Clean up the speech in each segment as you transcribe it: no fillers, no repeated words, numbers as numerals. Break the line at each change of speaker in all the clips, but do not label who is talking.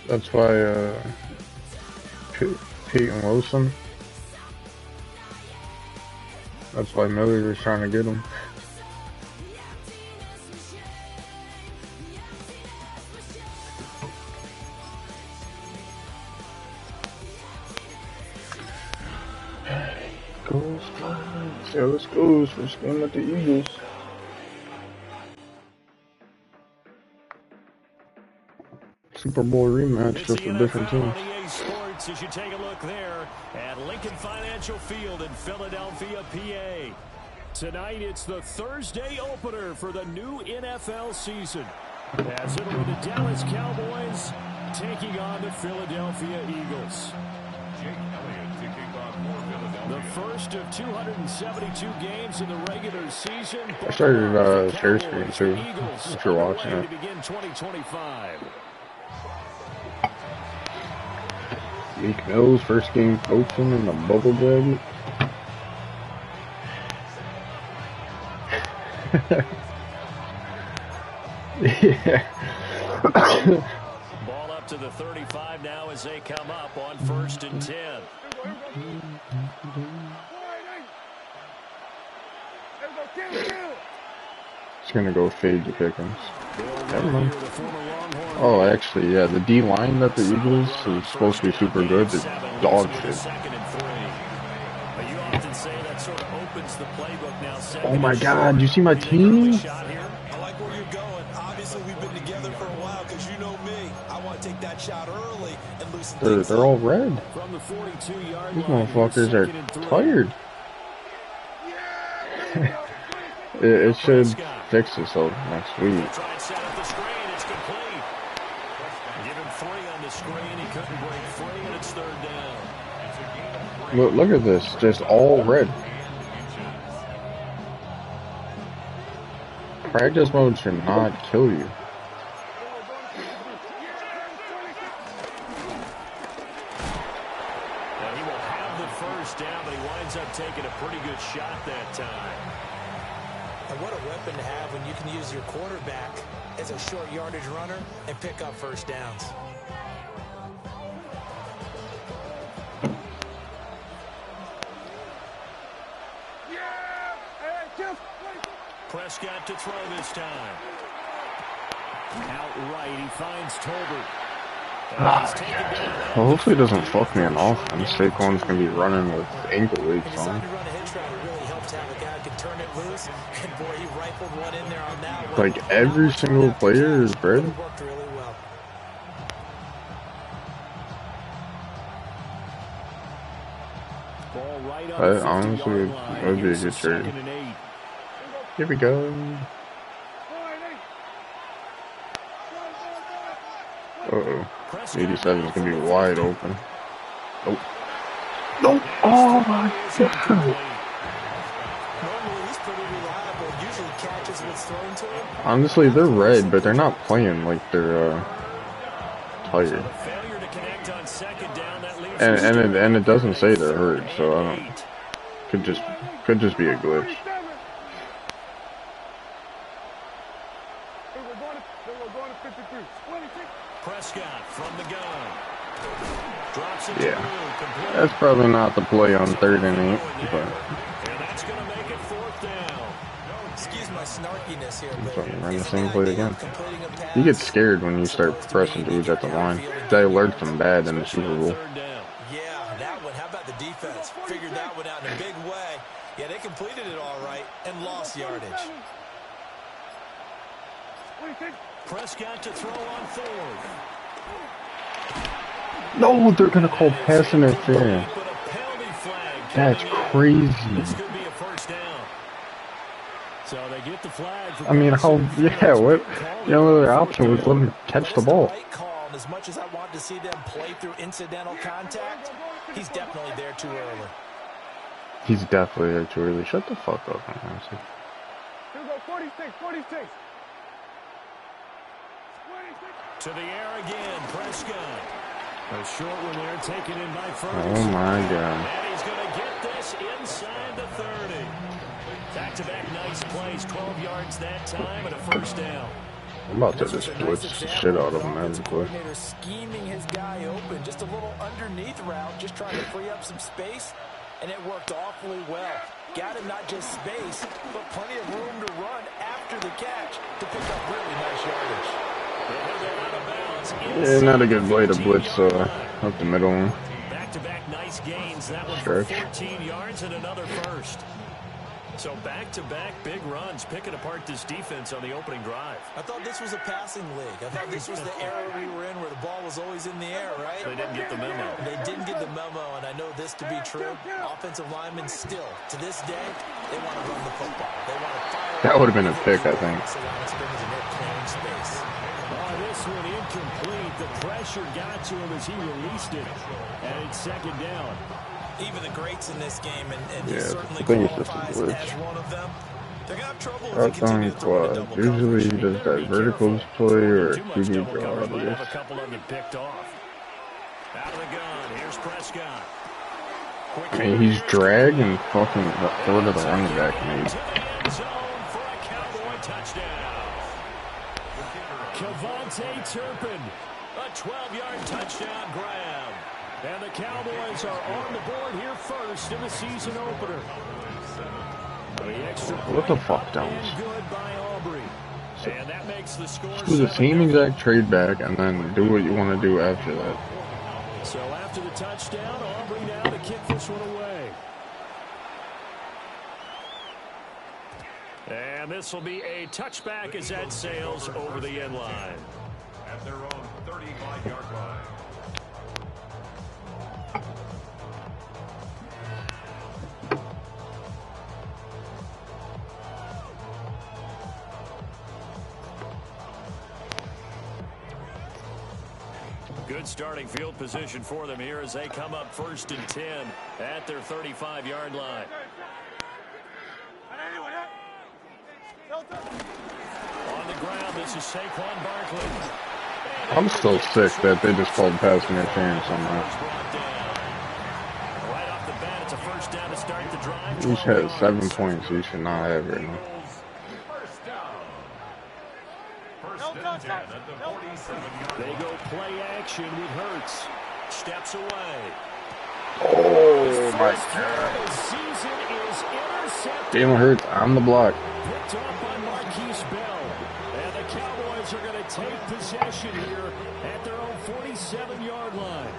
That's why Peyton Wilson. That's why Miller was trying to get him. Goes flies. Yeah, let's go. First game with the Eagles. Super Bowl rematch, just a different team.
As you take a look there at Lincoln Financial Field in Philadelphia, PA. Tonight, it's the Thursday opener for the new NFL season, as it'll be the Dallas Cowboys taking on the Philadelphia Eagles. The first of 272 games in the regular season.
I started share screen too, if you're watching it.
Begin 2025.
Meek Mill's first game coaching in the bubble jacket. Yeah.
Ball up to the 35 now as they come up on 1st and 10.
It's gonna go fade to Pickens. Never mind. Oh, actually, yeah, the D line that the Eagles is supposed to be super good. It's dog shit. Oh my God! You see my team?
I like where you're going. Obviously, we've been together for a while because you know me. I want to take that shot early and loosen things
They're all red. These motherfuckers are tired. It should fix itself next week. Look at this, just all red. Practice mode should not kill you.
Now he will have the first down, but he winds up taking a pretty good shot that time.
And what a weapon to have when you can use your quarterback as a short yardage runner and pick up first downs.
Prescott to throw this time. Outright, he finds Tolbert.
Well, hopefully it doesn't fuck me on offense. Saquon's gonna be running with ankle weights on. Like every single player is red. Honestly, that would be a good trade. Here we go. Uh-oh. 87 is going to be wide open. Nope. Nope. Oh my God. Honestly, they're red, but they're not playing like they're tired. And it doesn't say they're hurt, so I don't. Could just be a glitch. Yeah, that's probably not the play on 3rd and 8, but
that's going to make it 4th down.
Excuse my snarkiness here, but
run the same play again. You get scared when you start pressing dudes at the line. They alerted them bad in the Super Bowl.
Yeah, that one. How about the defense? Figured that one out in a big way. Yeah, they completed it all right and lost yardage.
Prescott to throw on 4th.
No, they're gonna call pass interference. That's crazy. I mean, how? Yeah, what? The only other option was let him catch the ball.
As much as I want to see them play through incidental contact, he's definitely there too early.
He's definitely there too early. Shut the fuck up, man.
Here we go, 46.
To the air again, Prescott. A short one there, taken in by Ferguson.
Oh my God.
And he's going to get this inside the 30. Back-to-back nice plays, 12 yards that time and a first down.
I'm about to just blitz the shit out of him, man.
Coordinator scheming his guy open, just a little underneath route, just trying to free up some space, and it worked awfully well. Got him not just space, but plenty of room to run after the catch to pick up really nice yardage.
Yeah, not a good way to blitz up the middle.
Back-to-back nice gains. That one for 14 yards and another first. So back-to-back big runs, picking apart this defense on the opening drive.
I thought this was a passing league. I thought this was the era we were in where the ball was always in the air, right?
They didn't get the memo.
They didn't get the memo, and I know this to be true. Offensive linemen still, to this day, they want to run the football. They want to fire.
That would have been a pick, I think.
This one incomplete. The pressure got to him as he released it, and it's second down.
Even the greats in this game, and
yeah,
certainly
I think it's just a
qualifies
glitch.
as one of them. They're going to have trouble if he continues to run a double
Usually he does that verticals play or QB
might
draw.
have a couple of them picked off. Out of the gun, here's Prescott.
Man, he's drag and fucking throw to the running back, mate.
Kevontae Turpin, a 12-yard touchdown grab. And the Cowboys are on the board here first in the season opener.
What the fuck, Downs?
Good by Aubrey. And that makes the score.
Do the same exact trade back and then do what you want to do after that.
So after the touchdown, Aubrey now to kick this one away. And this will be a touchback as that sails over the end line.
At their own 35-yard line.
Good starting field position for them here as they come up 1st and 10 at their 35-yard line. On the ground, this is Saquon Barkley.
I'm still sick that they just called pass interference on that.
Right off the bat, it's a first down to start the drive.
He's had 7 points he should not have right now.
First down. First and 10 at the 47-yard line.
They go play action with Hurts. Steps away.
Oh my god.
The season is intercepted.
Jalen Hurts on the block.
Picked up by Marquise Bell. And the Cowboys are going to take possession here at their own 47-yard line.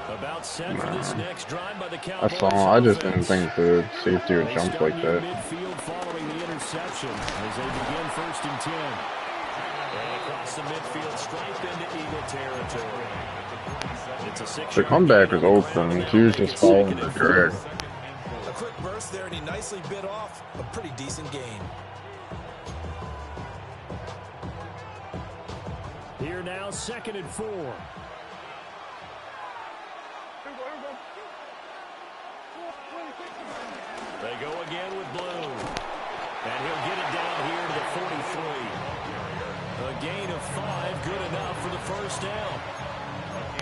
About set for this next drive by the Cowboys.
I just didn't think the safety would jump like that.
Midfield following the interception as they begin 1st and 10. And across the midfield stripe into Eagle territory. It's a 6-yard
The comeback was open. He was just following the drag.
A quick burst there, and he nicely bit off a pretty decent gain.
Here now, 2nd and 4. They go again with Bloom. And he'll get it down here to the 43. A gain of 5, good enough for the first down.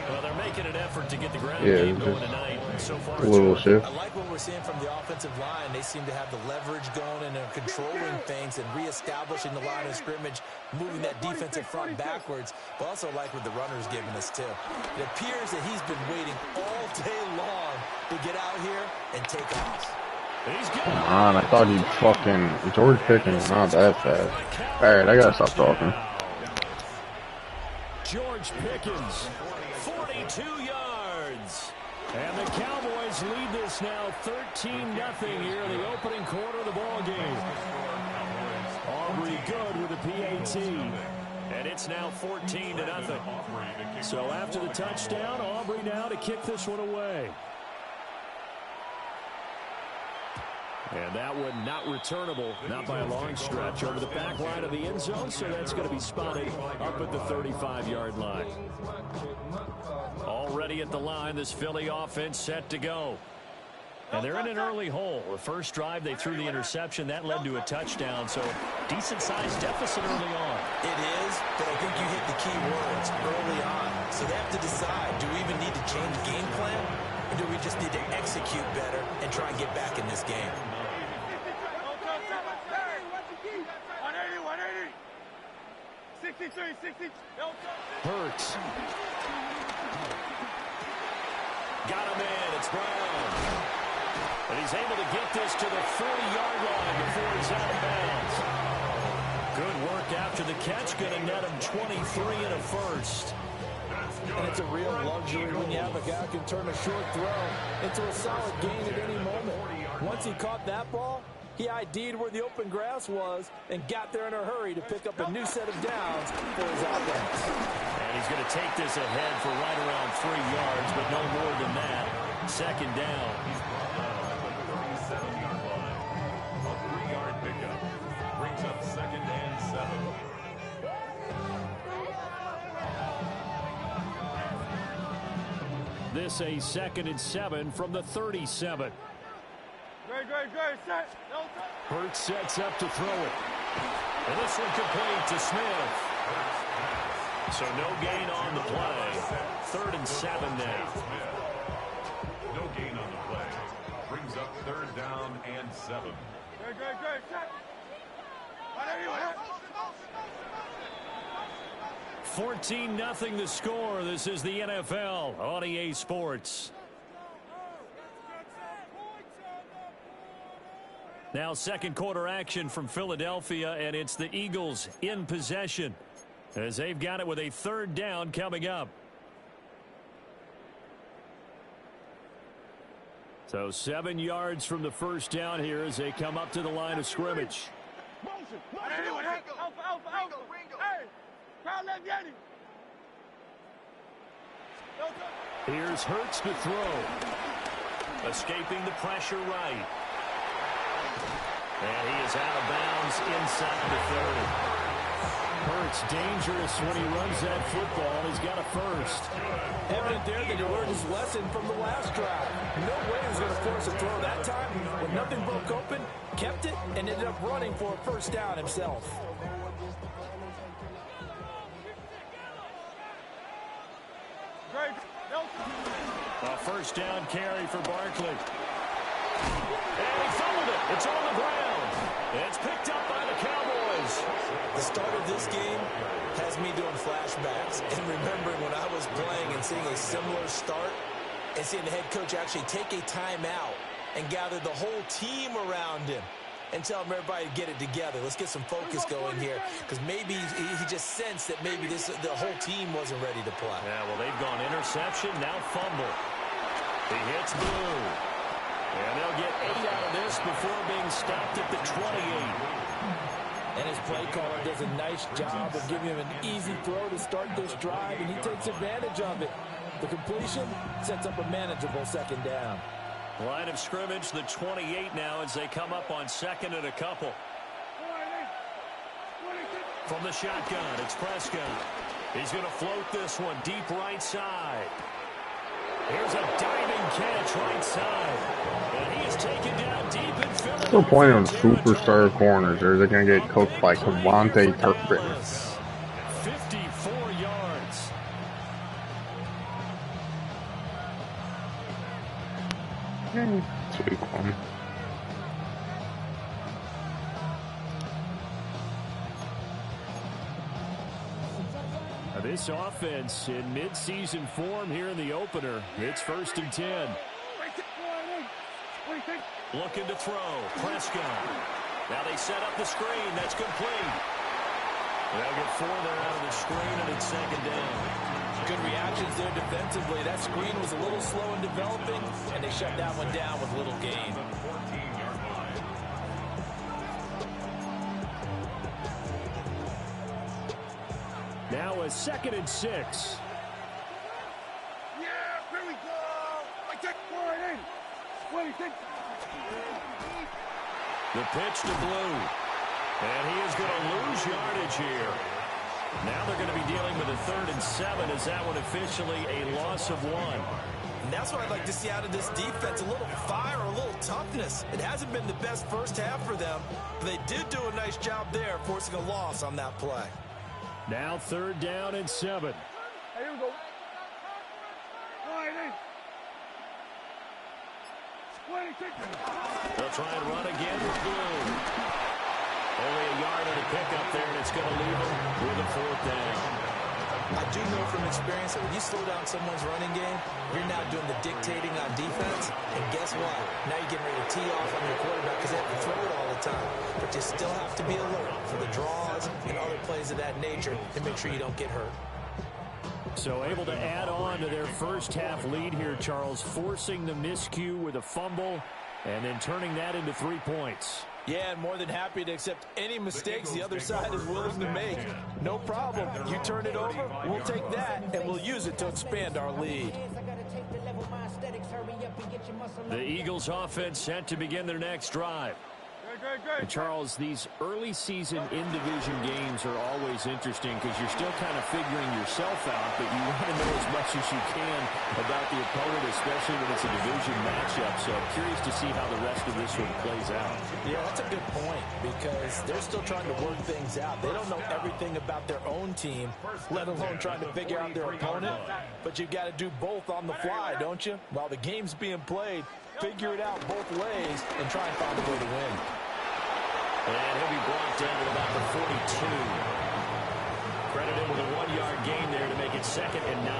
Well, they're making an effort to get the ground game going tonight. So far,
a little shift.
I like what we're seeing from the offensive line. They seem to have the leverage going and are controlling things and reestablishing the line of scrimmage, moving that defensive front backwards, but also like what the runner's giving us too. It appears that he's been waiting all day long to get out here and take off.
Come on, I thought he'd fucking George Pickens not that fast. Alright, I gotta stop talking.
George Pickens, 42 yards. And the Cowboys lead this now 13-0 here in the opening quarter of the ball game. Aubrey good with a PAT. And it's now 14-0. So after the touchdown, Aubrey now to kick this one away. And that one not returnable, not by a long stretch, over the back line of the end zone, so that's going to be spotted up at the 35-yard line. Already at the line, this Philly offense set to go. And they're in an early hole. The first drive, they threw the interception. That led to a touchdown, so decent-sized deficit early on.
It is, but I think you hit the key words early on. So they have to decide, do we even need to change game plan, or do we just need to execute better and try and get back in this game?
60.
Hurts. Got him in. It's Brown. And he's able to get this to the 40-yard line before he's out of bounds. Good work after the catch. Going to net him 23 and a first.
And it's a real luxury when you have a guy who can turn a short throw into a solid gain at any moment. Once he caught that ball, he ID'd where the open grass was and got there in a hurry to pick up a new set of downs for his offense.
And he's going to take this ahead for right around 3 yards, but no more than that. Second down.
He's brought down at the 37-yard line. A 3-yard pickup brings up 2nd and 7.
This a 2nd and 7 from the 37.
Great, set.
Hurts sets up to throw it. And this one complete to Smith. So no gain on the play. 3rd and 7 now.
No gain on the play. Brings up 3rd down and 7.
Great, set.
14-0 the score. This is the NFL on EA Sports. Now second quarter action from Philadelphia, and it's the Eagles in possession as they've got it with a 3rd down coming up. So 7 yards from the first down here as they come up to the line of scrimmage. Here's Hurts to throw. Escaping the pressure right. And he is out of bounds inside the 30. Hurts dangerous when he runs that football. He's got a first.
Evident there that he learned his lesson from the last drive. No way he was going to force a throw that time. When nothing broke open, kept it, and ended up running for a first down himself.
A first down carry for Barkley. And he fumbled it. It's on the ground. It's picked up by the Cowboys.
The start of this game has me doing flashbacks and remembering when I was playing and seeing a similar start and seeing the head coach actually take a timeout and gather the whole team around him and tell everybody to get it together. Let's get some focus going here, because maybe he just sensed that maybe the whole team wasn't ready to play.
Yeah, well, they've gone interception, now fumble. He hits Blue. And they'll get 8 out of this before being stopped at the 28.
And his play caller does a nice job of giving him an easy throw to start this drive, and he takes advantage of it. The completion sets up a manageable second down.
Line of scrimmage, the 28 now as they come up on 2nd and a couple. From the shotgun, it's Prescott. He's going to float this one deep right side. Here's a diving catch right side. And he is taken down deep in Philadelphia.
What's the point of superstar corners? Or they're going to get coached by Cavante Turpin.
54 yards.
It's week 1.
This offense in midseason form here in the opener. It's 1st and 10. Looking to throw. Prescott. Now they set up the screen. That's complete. They'll get 4 there out of the screen, and it's 2nd down.
Good reactions there defensively. That screen was a little slow in developing, and they shut that one down with little gain.
Now a 2nd and 6.
Yeah, here we go. I take 4
The pitch to Blue. And he is going to lose yardage here. Now they're going to be dealing with a 3rd and 7. Is that one officially a loss of 1?
And that's what I'd like to see out of this defense. A little fire, a little toughness. It hasn't been the best first half for them, but they did do a nice job there, forcing a loss on that play.
Now 3rd down and 7.
Hey, here we go.
26. They'll try and run again with Blue. Only a yard on the pickup there, and it's going to leave him with a 4th down.
I do know from experience that when you slow down someone's running game, you're now doing the dictating on defense. And guess what? Now you're getting ready to tee off on your quarterback because they have to throw it all the time. But you still have to be alert for the draws and other plays of that nature and make sure you don't get hurt.
So able to add on to their first half lead here, Charles, forcing the miscue with a fumble and then turning that into 3 points.
Yeah, and more than happy to accept any mistakes the other side is willing to make. No problem. You turn it over, we'll take that, and we'll use it to expand our lead.
The Eagles offense set to begin their next drive. And Charles, these early season in-division games are always interesting because you're still kind of figuring yourself out, but you want to know as much as you can about the opponent, especially when it's a division matchup. So I'm curious to see how the rest of this one plays out.
Yeah, that's a good point because they're still trying to work things out. They don't know everything about their own team, let alone trying to figure out their opponent. But you've got to do both on the fly, don't you? While the game's being played, figure it out both ways and try and find a way to win.
And he'll be brought down to about the 42. Credit him with a 1-yard gain there to make it 2nd and 9.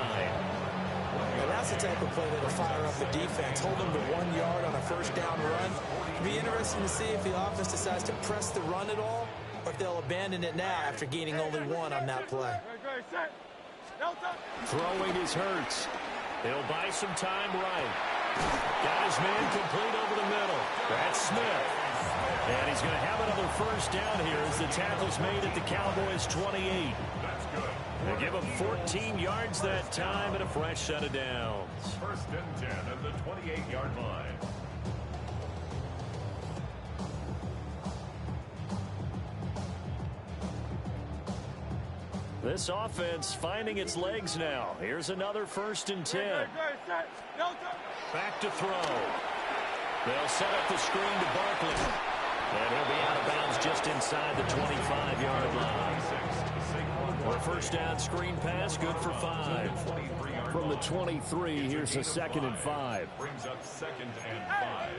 And that's the type of play that'll fire up the defense. Hold them to 1 yard on a first down run. It'll be interesting to see if the offense decides to press the run at all or if they'll abandon it now after gaining only 1 on that play.
Throwing is Hurts. He'll buy some time right. Got his man complete over the middle. That's Smith. And he's going to have another first down here as the tackle's made at the Cowboys' 28.
That's good.
They give him 14 yards that time and a fresh set of downs.
1st and 10 at the 28-yard line.
This offense finding its legs now. Here's another 1st and 10. Back to throw. They'll set up the screen to Barkley. And he'll be out of bounds just inside the 25-yard line. For a first down screen pass, good for 5. From the 23, here's a 2nd and 5.
Brings up 2nd and 5.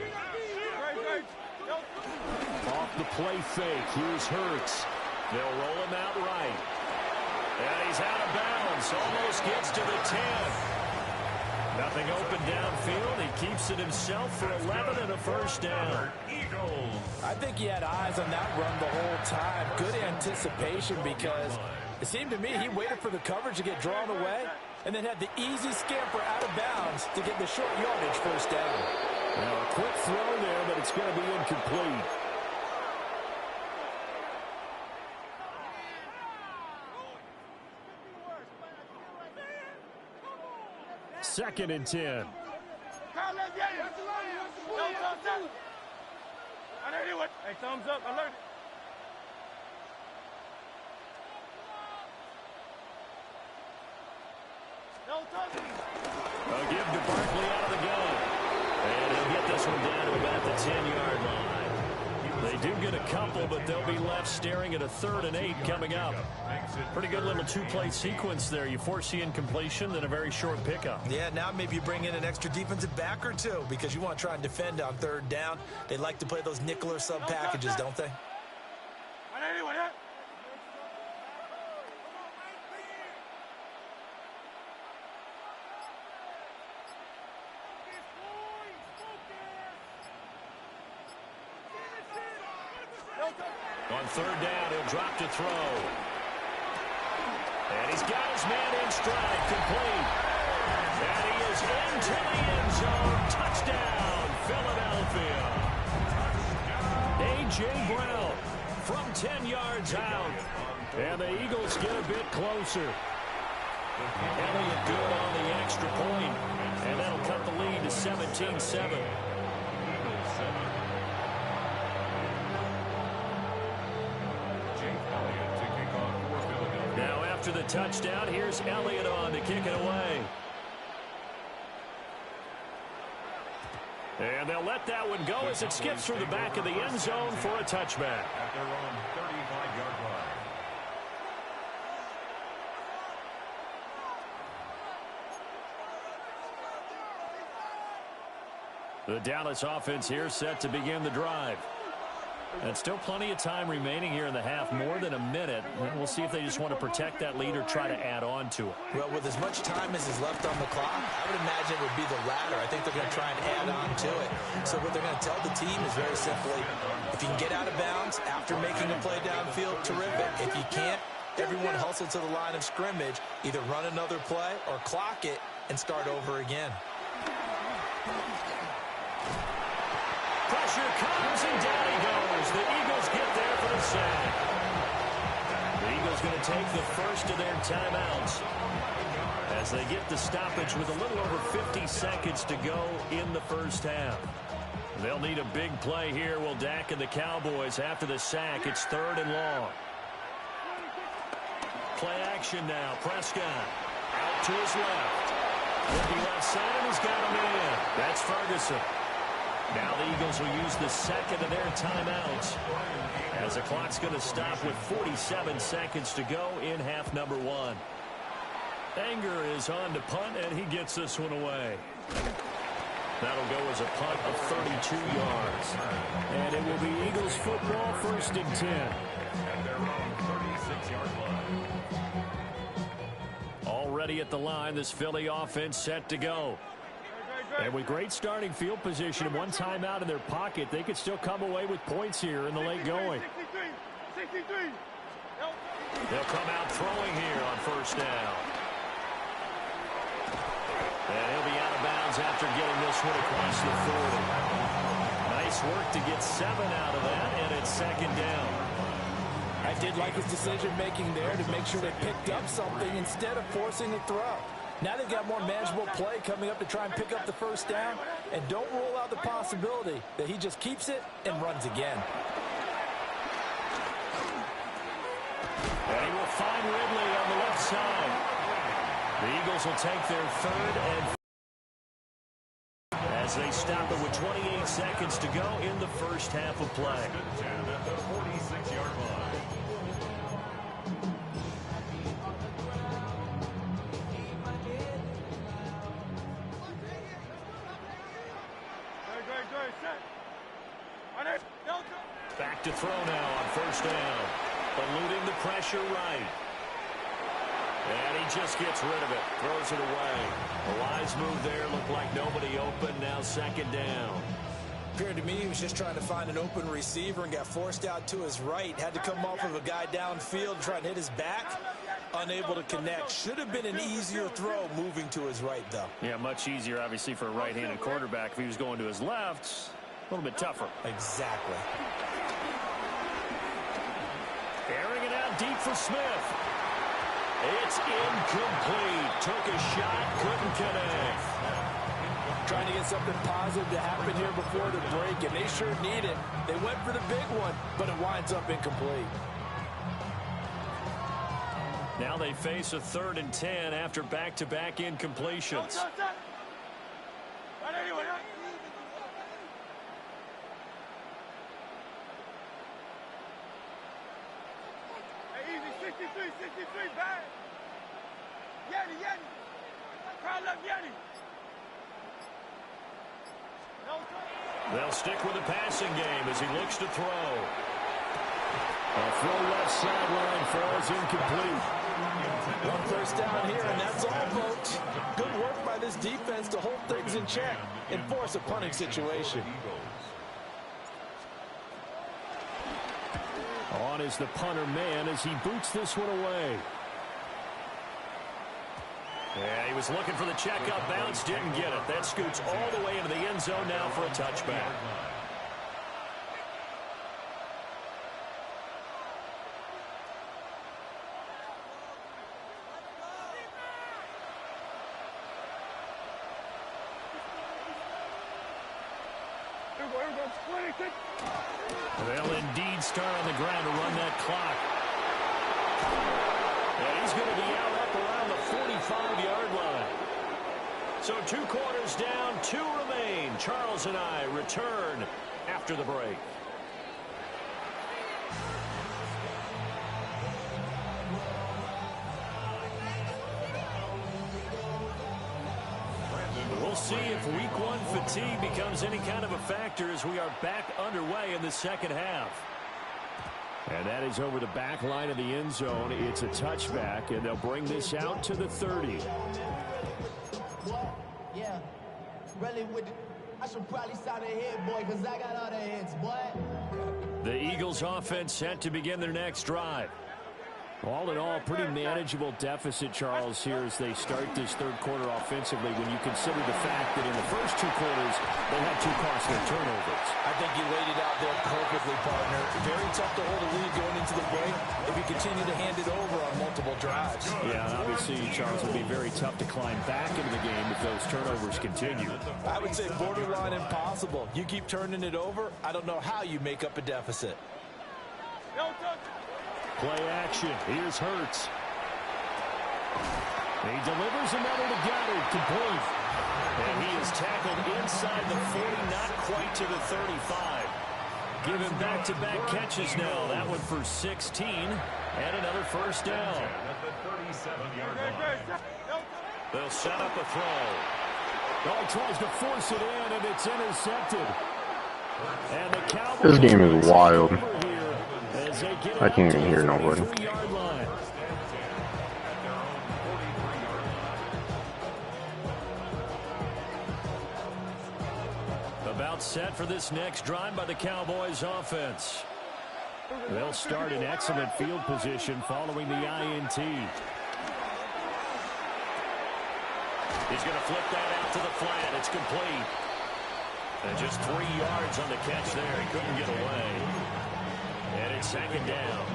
Off the play fake, here's Hurts. They'll roll him out right. And he's out of bounds, almost gets to the 10. Nothing open downfield. He keeps it himself for 11 and a first down.
Eagles.
I think he had eyes on that run the whole time. Good anticipation because it seemed to me he waited for the coverage to get drawn away and then had the easy scamper out of bounds to get the short yardage first down.
Now a quick throw there, but it's going to be incomplete. Second and 10.
Hey, thumbs up, alert.
A give to Barkley out of the gun. And he'll get this one down to about the 10-yard line. They do get a couple, but they'll be left staring at a 3rd and 8 coming up. Pretty good little 2-play sequence there. You force the incompletion, then a very short pickup.
Yeah, now maybe you bring in an extra defensive back or two because you want to try and defend on 3rd down. They like to play those nickel or sub packages, don't they?
On 3rd down, he'll drop to throw. And he's got his man in stride, complete. And he is into the end zone. Touchdown, Philadelphia. A.J. Brown from 10 yards out. And the Eagles get a bit closer. Elliott good on the extra point. And that'll cut the lead to 17-7. Now after the touchdown, here's Elliott on to kick it away. And they'll let that one go as it skips through the back of the end zone for a touchback.
At their own 35-yard line.
The Dallas offense here set to begin the drive. And still plenty of time remaining here in the half, more than a minute. We'll see if they just want to protect that lead or try to add on to it.
Well, with as much time as is left on the clock, I would imagine it would be the latter. I think they're going to try and add on to it. So what they're going to tell the team is very simply, if you can get out of bounds after making a play downfield, terrific. If you can't, everyone hustle to the line of scrimmage, either run another play or clock it and start over again.
Pressure comes, and down he goes. The Eagles get there for the sack. The Eagles going to take the first of their timeouts as they get the stoppage with a little over 50 seconds to go in the first half. They'll need a big play here. Will Dak and the Cowboys after the sack. It's 3rd and long. Play action now. Prescott out to his left. Looking left side, and he's got him in. That's Ferguson. Now the Eagles will use the second of their timeouts as the clock's going to stop with 47 seconds to go in half number 1. Anger is on to punt, and he gets this one away. That'll go as a punt of 32 yards. And it will be Eagles football, 1st and 10.
At their own 36-yard line.
Already at the line, this Philly offense set to go. And with great starting field position and one timeout in their pocket, they could still come away with points here in the late going.
63.
They'll come out throwing here on 1st down. And he'll be out of bounds after getting this one across the 40. Nice work to get 7 out of that, and it's 2nd down.
I did like his decision-making there to make sure they picked up something instead of forcing a throw. Now they've got more manageable play coming up to try and pick up the 1st down, and don't rule out the possibility that he just keeps it and runs again.
And he will find Ridley on the left side. The Eagles will take their 3rd and as they stop it with 28 seconds to go in the first half of play.
At the 46-yard line.
Back to throw now on 1st down. Eluding the pressure right. And he just gets rid of it. Throws it away. A wise move there. Looked like nobody open. Now 2nd down.
Appeared to me he was just trying to find an open receiver and got forced out to his right. Had to come off of a guy downfield and try and hit his back. Unable to connect. Should have been an easier throw moving to his right, though.
Yeah, much easier, obviously, for a right-handed quarterback. If he was going to his left, a little bit tougher.
Exactly.
Airing it out deep for Smith. It's incomplete. Took a shot, couldn't connect.
Trying to get something positive to happen here before the break, and they sure need it. They went for the big one, but it winds up incomplete.
Now they face a 3rd and 10 after back-to-back incompletions.
Easy, 63, bad. Yeti. Crowd left Yeti.
They'll stick with the passing game as he looks to throw. A full left sideline falls incomplete.
1 first down here, and that's all, folks. Good work by this defense to hold things in check and force a punting situation.
On is the punter man as he boots this one away. Yeah, he was looking for the check-up bounce, didn't get it. That scoots all the way into the end zone now for a touchback. They'll indeed start on the ground to run that clock. And he's going to be out up around the 45-yard line. So 2 quarters down, 2 remain. Charles and I return after the break. We'll see if week one fatigue becomes any kind of a factor as we are back underway in the second half. And that is over the back line of the end zone. It's a touchback, and they'll bring this out to the 30.
Yeah, really I should probably sign a hit, boy, because I got all the hits, boy.
The Eagles offense set to begin their next drive. All in all, pretty manageable deficit, Charles, here as they start this third quarter offensively when you consider the fact that in the first two quarters, they had 2 costly turnovers.
I think you laid it out there perfectly, partner. Very tough to hold a lead going into the break if you continue to hand it over on multiple drives.
Yeah, and obviously, Charles, it would be very tough to climb back into the game if those turnovers continue.
I would say borderline impossible. You keep turning it over, I don't know how you make up a deficit.
Play action. Here's Hurts. He delivers another to Goddard, complete. And he is tackled inside the 40, not quite to the 35. Given back-to-back catches now. That one for 16 and another first down.
At the 37-yard line.
They'll set up a throw. Oh, he tries to force it in, and it's intercepted. And the Cowboys,
This game is wild. I can't even hear
nobody.
nobody.
About set for this next drive by the Cowboys offense. They'll start in excellent field position following the INT. He's going to flip that out to the flat. It's complete. And just 3 yards on the catch there. He couldn't get away. And it's second down.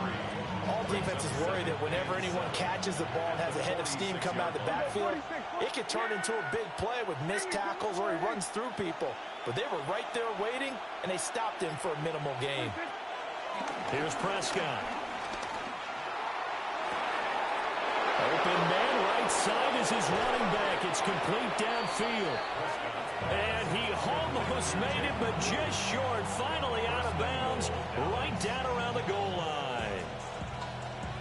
All defenses worry that whenever anyone catches the ball and has a head of steam come out of the backfield, it could turn into a big play with missed tackles or he runs through people. But they were right there waiting, and they stopped him for a minimal gain.
Here's Prescott. Open man, right side is his running back. It's complete downfield. And he almost made it, but just short. Finally out of bounds, right down around the goal line.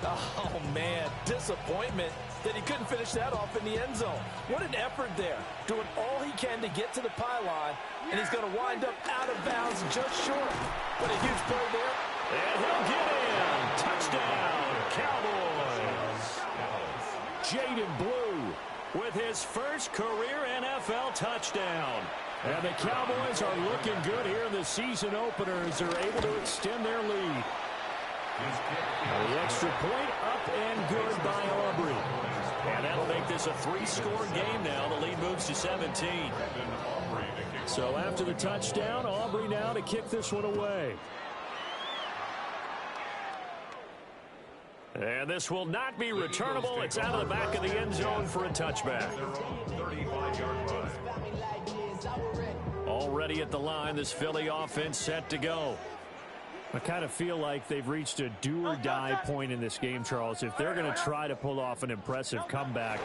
Oh, man, disappointment that he couldn't finish that off in the end zone. What an effort there, doing all he can to get to the pylon, and he's going to wind up out of bounds just short. But a huge play there.
And he'll get in. Touchdown, Cowboys. Jaden Blue with his first career NFL touchdown. And the Cowboys are looking good here in the season opener as they're able to extend their lead. The extra point up and good by Aubrey. And that'll make this a 3-score game now. The lead moves to 17. So after the touchdown, Aubrey now to kick this one away. And this will not be returnable. It's out of the back of the end zone for a touchback. Already at the line, this Philly offense set to go. I kind of feel like they've reached a do-or-die point in this game, Charles. If they're going to try to pull off an impressive comeback,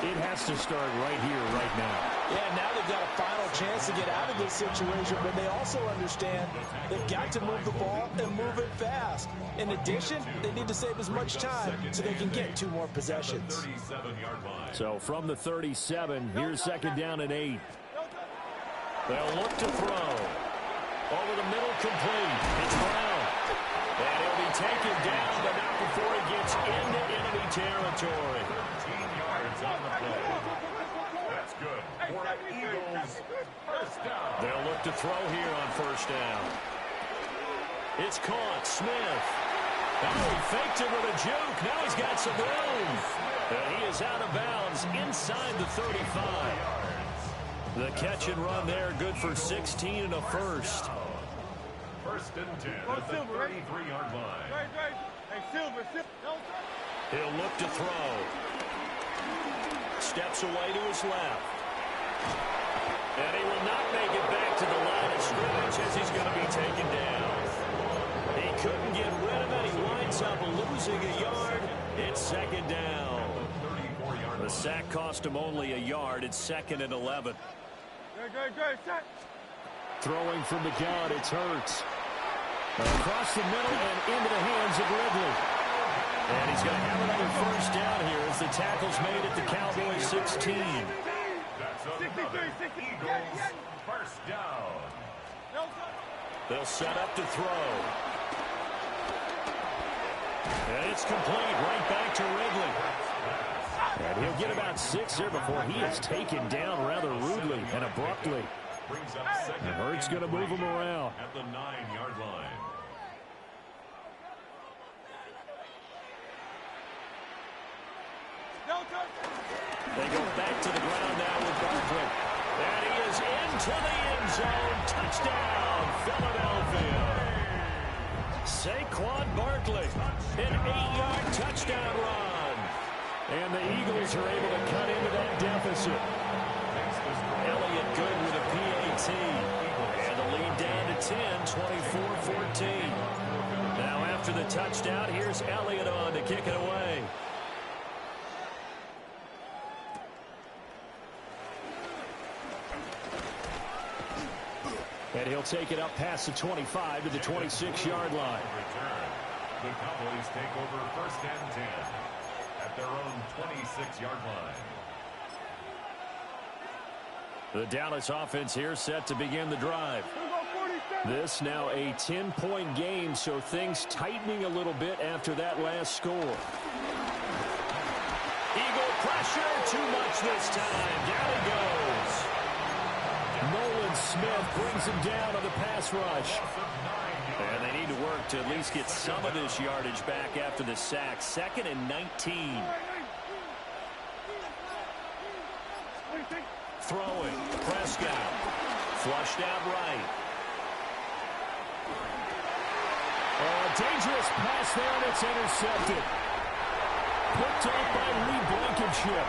it has to start right here, right now.
Yeah, now they've got a final chance to get out of this situation, but they also understand they've got to move the ball and move it fast. In addition, they need to save as much time so they can get 2 more possessions.
So from the 37, here's second down and 8. They'll look to throw. Over the middle, complete. It's Brown. And he'll be taken down, but not before he gets into enemy territory.
13 yards on the play. That's good. For the Eagles, first down.
They'll look to throw here on first down. It's caught. Smith. Oh, he faked it with a juke. Now he's got some room. And he is out of bounds inside the 35. The catch and run there, good for 16 and a first.
First and 10 at the 33-yard line.
He'll look to throw. Steps away to his left. And he will not make it back to the line of scrimmage as he's going to be taken down. He couldn't get rid of it. He winds up losing a yard. It's second down. The sack cost him only a yard. It's second and 11. Throwing from the gun, it's Hurts. Across the middle and into the hands of Ridley. And he's going to have another first down here as the tackle's made at the Cowboys 16.
That's another
They'll set up to throw. And it's complete right back to Ridley. And he'll get about 6 there before he is taken down rather rudely and abruptly. And Hurts going to move him around.
At the 9-yard line.
They go back to the ground now with Barkley. And he is into the end zone. Touchdown, Philadelphia. Saquon Barkley, an 8-yard touchdown run. And the Eagles are able to cut into that deficit. Elliott good with a PAT. And the lead down to 10, 24-14. Now after the touchdown, here's Elliott on to kick it away. And he'll take it up past the 25 to the 26-yard line.
The Cowboys take over 1st and 10 at their own 26-yard line.
The Dallas offense here set to begin the drive. This now a 10-point game, so things tightening a little bit after that last score. Eagle pressure, too much this time. Down he goes. Nolan Smith brings him down on the pass rush. And they need to work to at least get some of this yardage back after the sack. 2nd and 19. Throwing. Prescott. Flushed out right. Dangerous pass there, and it's intercepted. Picked up by Lee Blankenship.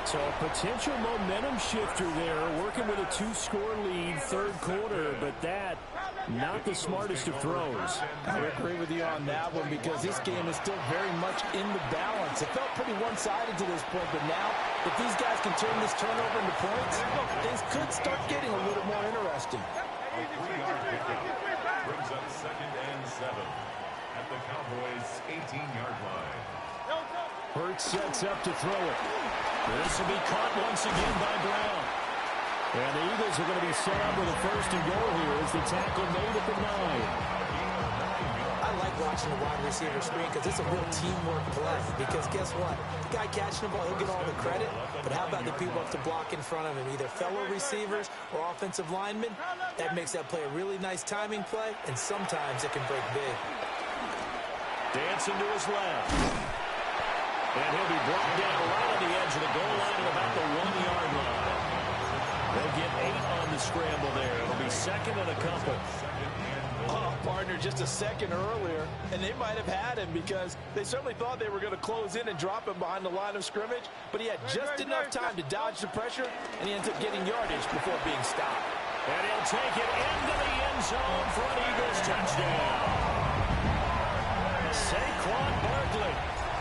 So a potential momentum shifter there, working with a 2-score lead, 3rd quarter, but that, not the smartest of throws.
I agree with you on that one because this game is still very much in the balance. It felt pretty one-sided to this point, but now, if these guys can turn this turnover into points, things could start getting a little more interesting.
A 3-yard pickup brings up 2nd and 7 at the Cowboys' 18-yard line.
Hurts sets up to throw it. This will be caught once again by Brown. And the Eagles are going to be set up with a 1st and goal here as the tackle made at the 9.
I like watching the wide receiver screen because it's a real teamwork play. Because guess what? The guy catching the ball, he'll get all the credit. But how about the people up to block in front of him? Either fellow receivers or offensive linemen. That makes that play a really nice timing play. And sometimes it can break big.
Dancing to his left. And he'll be brought down right on the edge of the goal line at about the 1-yard line. They'll get 8 on the scramble there. It'll be 2nd and a couple.
Oh, partner, just a second earlier, and they might have had him because they certainly thought they were going to close in and drop him behind the line of scrimmage, but he had just enough time to dodge the pressure, and he ends up getting yardage before being stopped.
And he'll take it into the end zone for an Eagles touchdown. Saquon Barkley,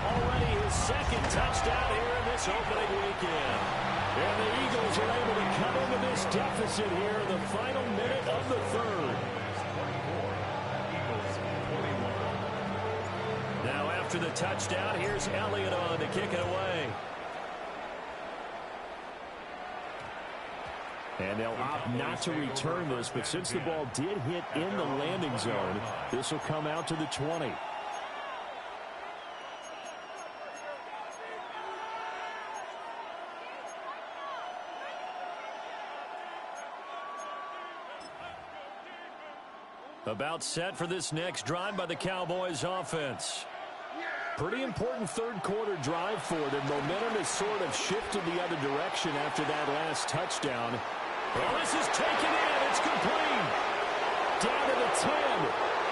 already his 2nd touchdown here in this opening weekend. And the Eagles are able to cut into this deficit here in the final minute of the 3rd. Now after the touchdown, here's Elliott on to kick it away. And they'll opt not to return this, but since the ball did hit in the landing zone, this will come out to the 20. About set for this next drive by the Cowboys offense. Pretty important 3rd quarter drive for them. Momentum has sort of shifted the other direction after that last touchdown. Well, this is taken in. It's complete. Down to the 10.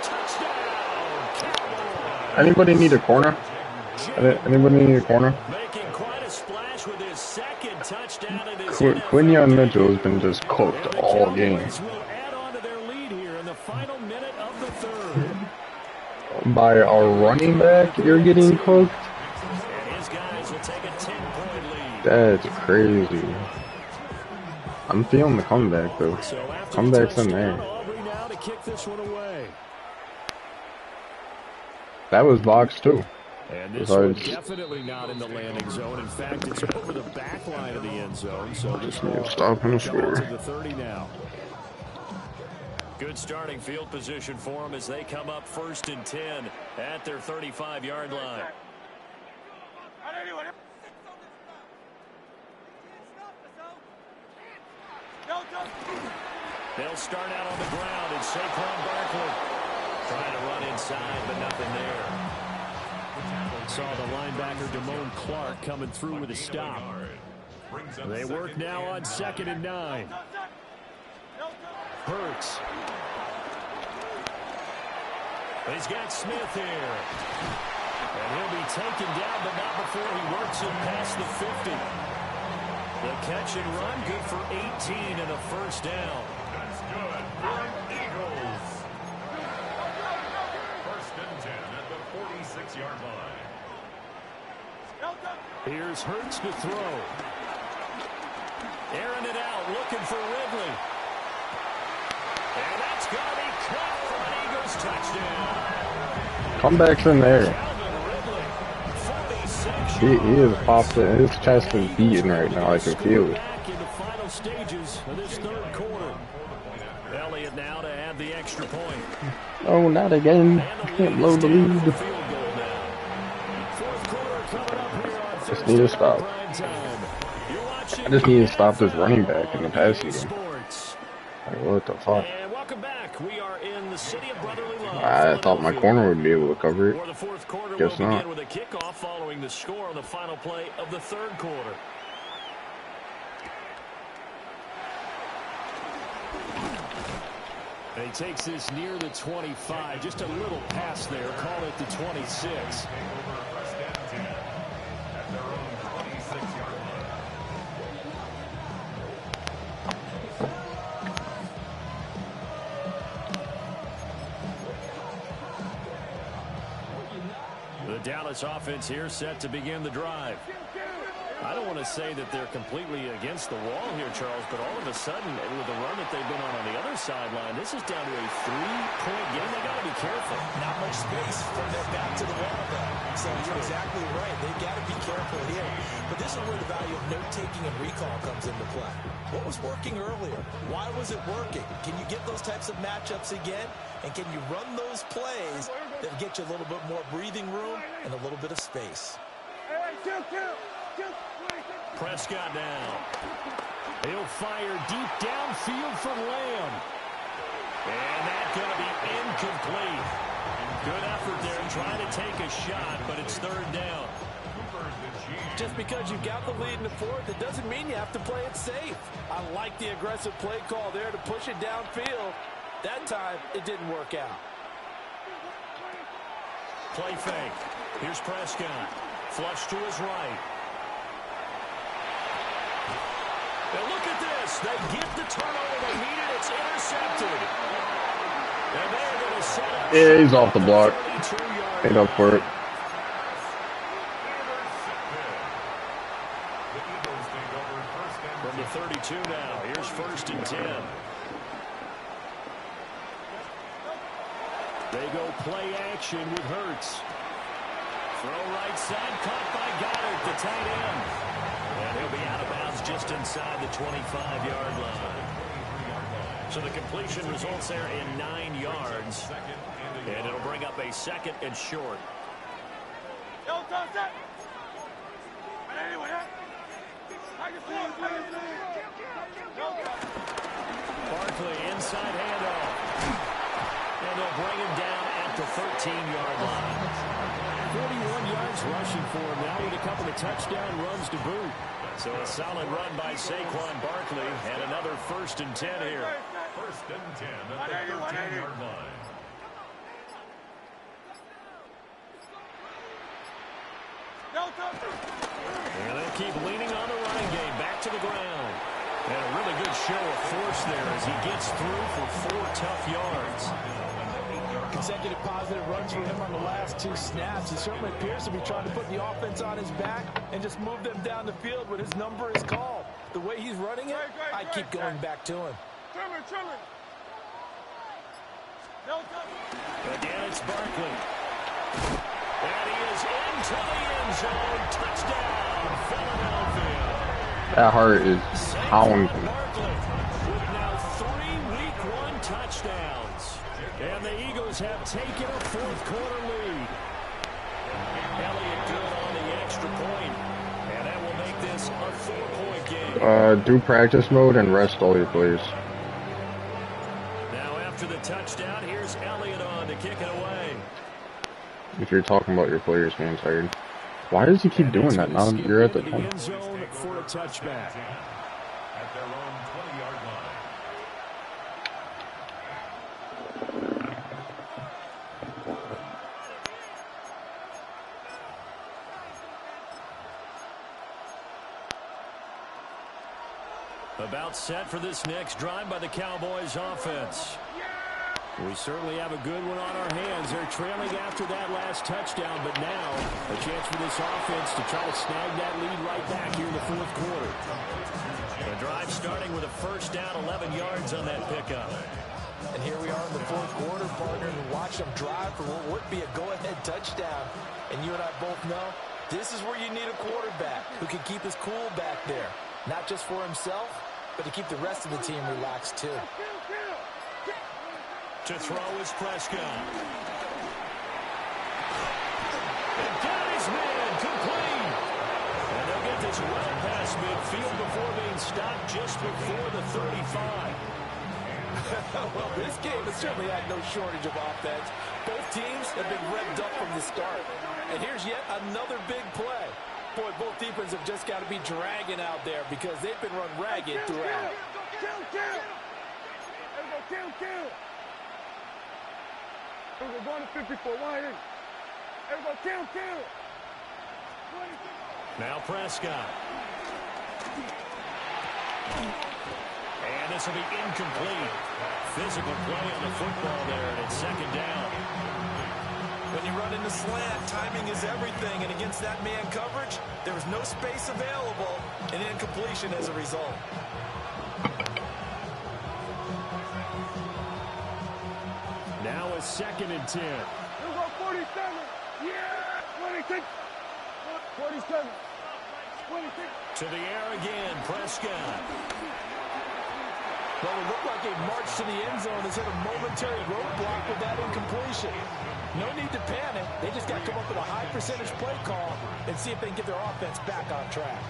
Touchdown, Cowboys.
Anybody need a corner? Anybody need a corner?
Making quite a splash with his 2nd touchdown.
Quinion Mitchell has been just cooked all game.
Final minute of the 3rd.
By a running back, you're getting cooked?
And his guys will take a 10-point lead.
That's crazy. I'm feeling the comeback, though.
So
Comeback's in there.
Aubrey now to kick this one away.
That was box, too.
And this one's definitely not in the landing zone. In fact, it's over the back line of the end zone. So this will
stop and score.
to the 30 now. Good starting field position for them as they come up 1st and 10 at their 35-yard line. They'll start out on the ground, and Saquon Barkley trying to run inside, but nothing there. Saw the linebacker Damone Clark coming through with a stop. They work now on 2nd and 9. Hurts. He's got Smith here. And he'll be taken down, but not before he works it past the 50. The catch and run, good for 18 and a first down.
That's good for Eagles. 1st and 10 at the 46-yard line.
Here's Hurts to throw. Airing it out, looking for Ridley. And that's going to be caught for an Eagles touchdown.
Comeback's in there. He is popped in. His chest is beating right now. I can feel it.
In the final stages of this 3rd quarter. Elliott now to add the extra point.
Oh, not again. Can't blow the lead. Just need to stop. I just need to stop this running back in the passing game. Like, what the fuck?
And welcome back. We are in the city of brotherly love.
I thought my corner would be able to cover it.
For the 4th quarter,
Guess
we'll
not.
begin with a kickoff following the score on the final play of the 3rd quarter. And he takes this near the 25. Just a little pass there. Call it the 26. The Dallas offense here set to begin the drive. I don't want to say that they're completely against the wall here, Charles, but all of a sudden, with the run that they've been on the other sideline, this is down to a 3-point game. They got to be careful.
Not much space from their back to the wall, though. So you're exactly right. They've got to be careful here. But this is where the value of note-taking and recall comes into play. What was working earlier? Why was it working? Can you get those types of matchups again? And can you run those plays that get you a little bit more breathing room and a little bit of space?
Prescott now. He'll fire deep downfield for Lamb. And that's going to be incomplete. Good effort there trying to take a shot, but it's 3rd down.
Just because you've got the lead in the 4th, it doesn't mean you have to play it safe. I like the aggressive play call there to push it downfield. That time, it didn't work out.
Play fake. Here's Prescott. Flush to his right. And look at this. They get the turnover they needed. It's intercepted. And they're going to set up.
Yeah, he's off the block. Made up for it.
From the 32 now. Here's 1st and 10. They go play action with Hurts. Throw right side, caught by Goddard, the tight end. And he'll be out of bounds just inside the 25-yard line. So the completion results there in 9 yards. And it'll bring up a 2nd and short. Barkley inside handoff. And they'll bring him down at the 13-yard line. 41 yards rushing for him now with a couple of touchdown runs to boot. So a solid run by Saquon Barkley and another 1st and 10 here.
1st and 10 at the 13-yard line.
And they'll keep leaning on the running game. Back to the ground. And a really good show of force there as he gets through for 4 tough yards.
Consecutive positive runs for him on the last 2 snaps. He certainly appears to be trying to put the offense on his back and just move them down the field when his number is called. The way he's running it, I'd keep going back to him.
Again, it's Barkley. And he is into the end zone. Touchdown, Philadelphia.
That heart is pounding.
Barkley with now 3 Week 1 touchdowns. Cowboys have taken a fourth-quarter lead. Elliott good on the extra point, and that will make this a 4-point game.
Do practice mode and rest all your plays.
Now after the touchdown, here's Elliott on to kick it away.
If you're talking about your players being tired. Why does he keep doing that now you're at the
point? End zone for a touchback.
At their own 20-yard line.
About set for this next drive by the Cowboys offense. We certainly have a good one on our hands. They're trailing after that last touchdown, but now a chance for this offense to try to snag that lead right back here in the fourth quarter. The drive starting with a first down, 11 yards on that pickup.
And here we are in the fourth quarter, partner, and watch them drive for what would be a go-ahead touchdown. And you and I both know this is where you need a quarterback who can keep his cool back there. Not just for himself, but to keep the rest of the team relaxed too.
To throw is Prescott. And got his man complete. And they'll get this well past midfield before being stopped just before the 35.
Well, this game has certainly had no shortage of offense. Both teams have been revved up from the start. And here's yet another big play. Boy, both defenses have just got to be dragging out there because they've been run ragged throughout.
Kill. We're going to 54. Everybody kill.
Now Prescott. And this will be incomplete. Physical play on the football there, and it's second down.
When you run into slant, timing is everything, and against that man coverage, there was no space available, and incompletion as a result.
Now a 2nd and 10.
We'll go 47. Yeah. 26. 47. 26.
To the air again, Prescott.
Well, it looked like a march to the end zone has hit a momentary roadblock with that incompletion. No need to panic. They just got to come up with a high percentage play call and see if they can get their offense back on track.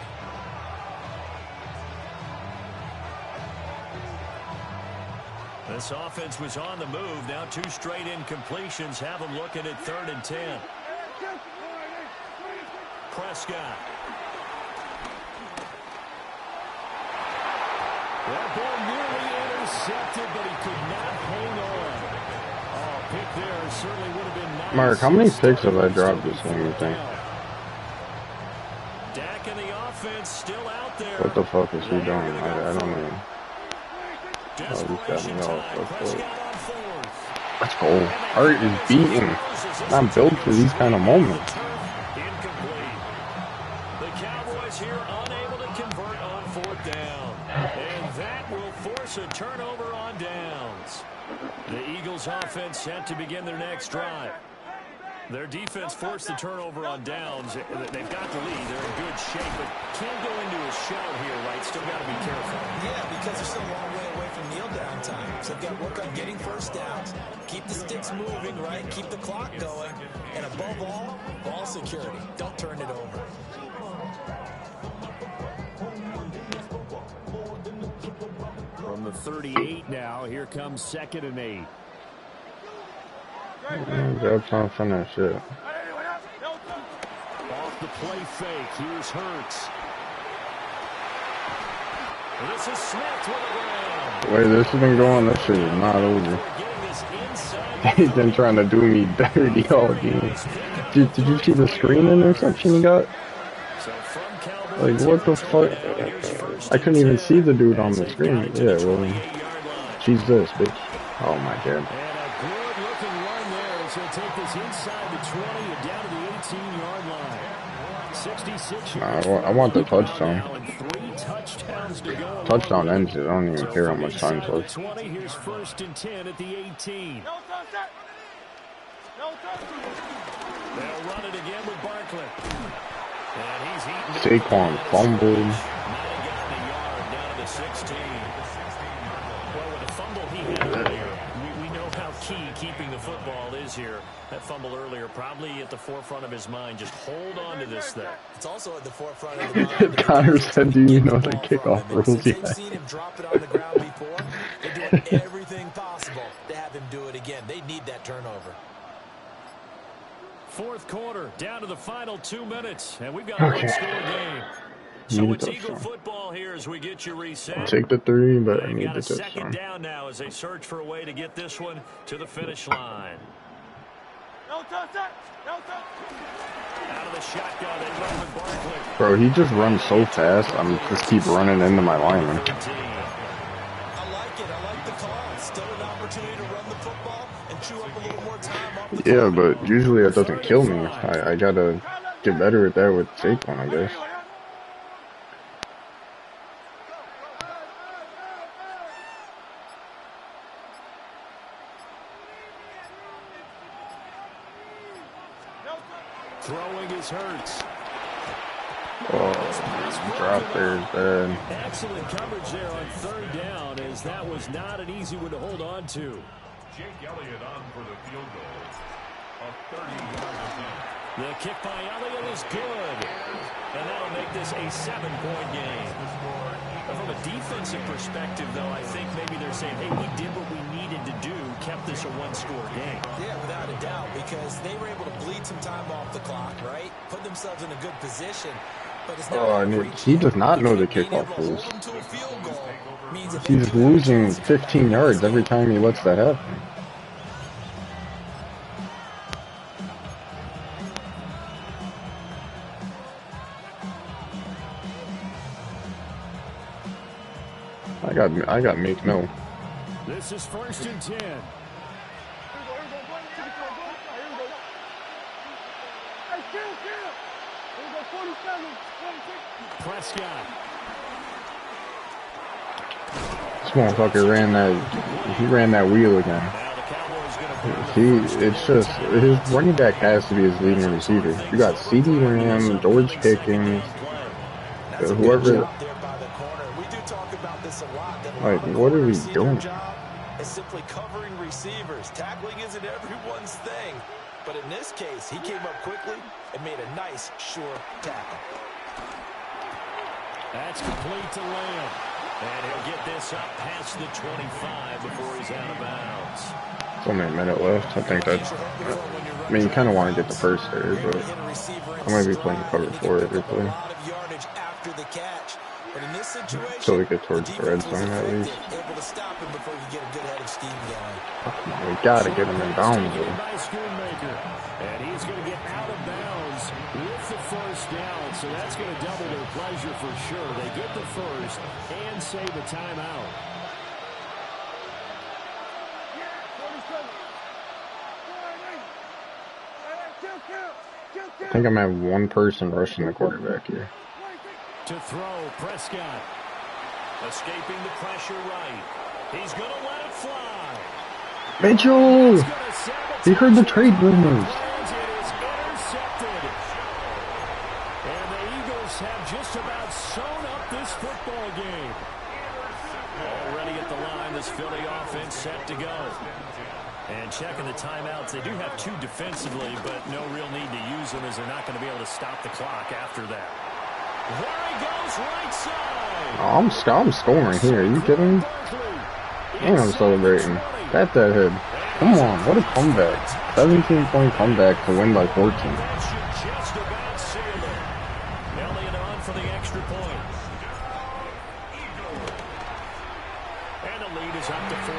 This offense was on the move. Now 2 straight incompletions have them looking at 3rd and 10. Prescott. That ball nearly intercepted, but he could not hang on. Oh, pick there certainly would have been nice.
Mark, how many picks have I dropped this game, you think?
Dak and the offense still out there.
What the fuck is he doing? I don't know. Oh, he's got me all fucked up. Let's go. Heart is beating. I'm built for these kind of moments.
Incomplete. The Cowboys here unable to convert on 4th down. And that will force a turnover on downs. The Eagles offense set to begin their next drive. Their defense forced the turnover on downs. They've got the lead. They're in good shape, but can't go into a shell here, right? Still got to be careful.
Yeah, because they're still a long way away from kneel down time. So they've got to work on getting first downs, keep the sticks moving, right? Keep the clock going. And above all, ball security. Don't turn it over.
From the 38 now, here comes 2nd and 8.
That's not finish it.
Off the play fake, here's Hurts. This is Smith with a ground.
The way this has been going, this shit is not over. He's been trying to do me dirty all game. Did you see the screen interception he got? Like, what the fuck? I couldn't even see the dude on the screen. Yeah, well, she's this, bitch. Oh my god.
He'll take this inside the 20 and down to the 18-yard line. 66
I want the touchdown.
3 touchdowns to go.
Touchdown ends it. I don't even care how much time's left.
20, here's 1st and 10 at the 18. They'll run it again with Barkley. And he's eaten.
Saquon fumbled.
Got the yard down to the 16. Well, with the fumble he had earlier, we know how key keeping the football is here. That fumble earlier probably at the forefront of his mind. Just hold on to this thing.
It's also at the forefront of the mind.
Connor said, do you know the kickoff rules
They've
yet?
seen him drop it on the ground before. They're doing everything possible to have him do it again. They need that turnover.
Fourth quarter, down to the final 2 minutes, and we've got a one-score game. So it's Eagle football here as we get you reset.
I'll take the 3, but I
They've
need
got
the
a second
touchdown.
down now as they search for a way to get this one to the finish line.
No touch that. No touch.
Out of the shotgun, they run with Barkley.
Bro, he just runs so fast. I'm just keep running into my lineman.
13.
I like it. I like the call. Still an opportunity to run the football and chew up a little more time off the
Yeah,
clock.
but usually that doesn't kill me. I gotta get better at that with Saquon, I guess.
Throwing his Hurts.
Oh, drop there is bad.
Excellent coverage there on third down, as that was not an easy one to hold on to.
Jake Elliott on for the field goal. A 30-yard attempt.
The kick by Elliott is good, and that'll make this a 7-point game. From a defensive perspective, though, I think maybe they're saying, hey, we did what we needed to do, kept this a one-score game.
Yeah, without a doubt, because they were able to bleed some time off the clock, right? Put themselves in a good position. But it's not
He does not know the kickoff rules. He's losing 15 yards every time he lets that happen. I got make no.
This is 1st and 10. Prescott.
This motherfucker ran that wheel again. It's just, his running back has to be his leading receiver. You got CD Lamb, George Pickens, whoever. Like, what are we doing?
It's simply covering receivers. Tackling isn't everyone's thing. But in this case, he came up quickly and made a nice, sure tackle.
That's complete to Lamb. And he'll get this up past the 25 before he's out of bounds.
It's only a minute left. I think that's... I mean, you kind of want to get the first there, but I might be playing cover 4 every play. So we get towards the red zone at least. We gotta get him in bounds, though.
And he's going to get out of bounds with the first down, so that's going to double their pleasure for sure. They get the first and save a timeout.
I think I'm at one person rushing the quarterback here.
To throw, Prescott. Escaping the pressure right. He's going to let it fly.
Mitchell! He heard the trade rumors.
It is intercepted. And the Eagles have just about sewn up this football game. Already at the line, this Philly offense set to go. And checking the timeouts, they do have 2 defensively, but no real need to use them as they're not going to be able to stop the clock after that. There he goes, right side.
Oh, I'm scoring here. Are you kidding me? And I'm celebrating. Pat that head. Come on, what a comeback. 17-point comeback to win by 14.
Just about sealed it. Elliott on for the extra point. And the lead is up to 14.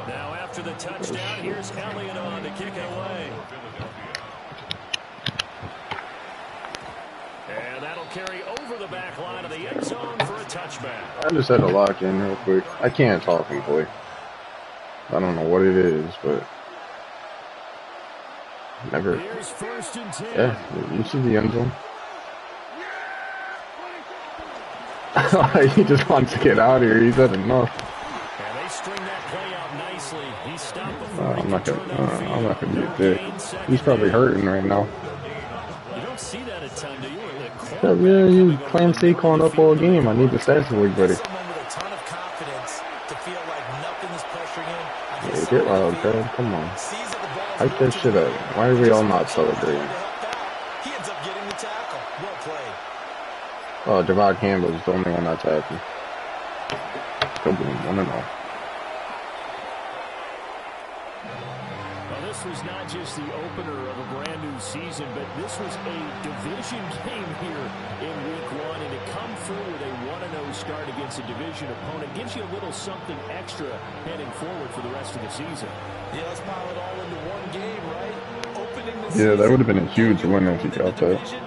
Now after the touchdown, here's Elliott on to kick it away. And that'll carry over the back line of the end zone for a touchback.
I just had to lock in real quick. I can't talk and play. I don't know what it is, but never.
Here's 1st and 10.
Yeah, you see the end zone. He just wants to get out of here. He's had enough.
And they string that play out nicely. He stopped before
I'm not gonna be a dick. He's probably hurting right now.
You don't see that a ton, do you? The
Yeah, you playing Saquon up all game. I need the stats to look better.
Someone with a ton of confidence to feel like nothing is pressuring him.
Yeah, get loud, Brad. Come on. Hype that shit up. Why are we all not celebrating?
He ends up getting the tackle. Well played.
Oh, Javon Campbell is the only one that's happy. Go boom, 1-0.
Well, this was not just the opener of a brand new season, but this was a division game here in week 1, and to come through with a 1-0 start against a division opponent gives you a little something extra heading forward for the rest of the season.
Yeah, let's pile it all into one game, right? Opening the
Yeah, that
season,
would have been a huge win if you got that.
division,